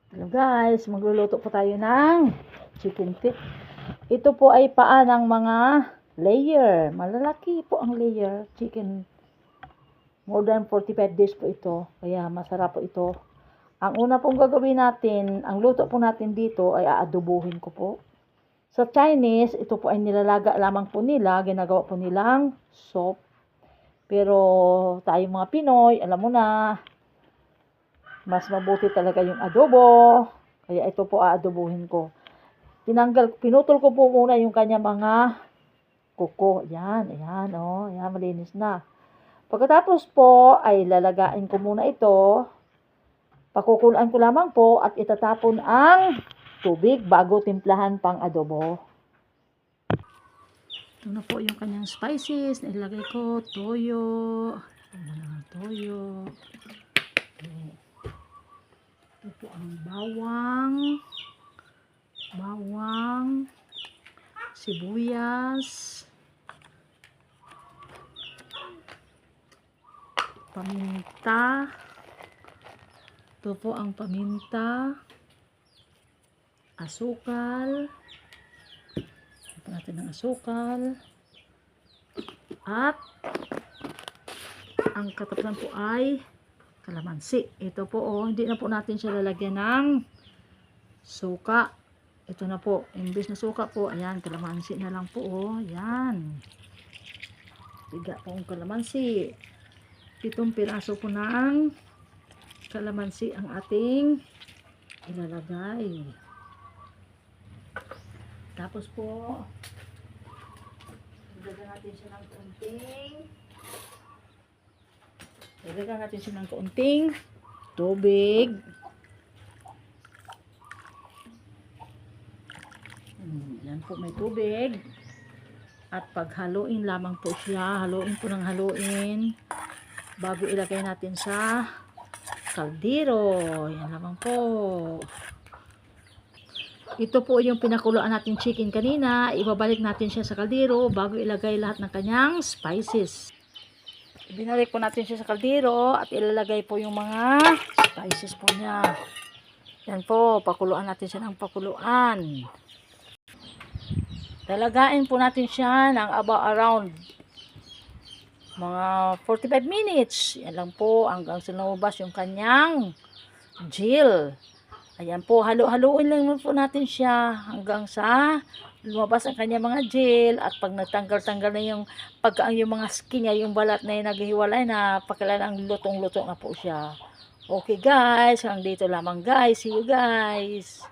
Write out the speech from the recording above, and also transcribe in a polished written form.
Hello guys, magluluto po tayo ng chicken feet. Ito po ay paa ng mga layer. Malalaki po ang layer. Chicken. More than 45 days po ito. Kaya masarap po ito. Ang una pong gagawin natin, ang luto po natin dito ay aadobuhin ko po. Sa Chinese, ito po ay nilalaga lamang po nila. Ginagawa po nilang soup. Pero tayong mga Pinoy, alam mo na, mas mabuti talaga yung adobo. Kaya ito po aadobuhin ko. Pinutol ko po muna yung kanya mga kuko. Yan, ayan, oh. Ayan, malinis na. Pagkatapos po, ay lalagain ko muna ito. Pakukulaan ko lamang po at itatapon ang tubig bago timplahan pang adobo. Ito na po yung kanyang spices na ilagay ko. Toyo. Toyo. Ito po ang bawang, sibuyas, paminta. Ito po ang paminta, asukal. Ito natin ang asukal. At ang katapusan po ay kalamansi. Ito po, oh, hindi na po natin siya lalagyan ng suka. Ito na po, imbes na suka po, ayan, kalamansi na lang po, oh, ayan. Tiga po ang kalamansi. 7 piraso po ng kalamansi ang ating ilalagay. Tapos po, ilagyan natin siya ng kaunting tubig. Yan po, may tubig. At paghaluin lamang po siya. Haluin po ng haluin bago ilagay natin sa kaldero. Yan lamang po. Ito po yung pinakuluan natin chicken kanina. Ibabalik natin siya sa kaldero bago ilagay lahat ng kanyang spices. Binalik po natin siya sa kaldero at ilalagay po yung mga spices po niya. Yan po, pakuluan natin siya ng pakuluan. Talagain po natin siya ng around mga 45 minutes. Yan lang po hanggang sa lumabas yung kanyang gel. Ayan po, halu-haluin lang po natin siya hanggang sa lumabas ang kanya mga gel. At pag natanggal-tanggal na yung mga skin niya, yung balat na yung naghihiwalay na, pakilalang lutong-luto na po siya. Okay guys, hanggang dito lamang guys. See you guys.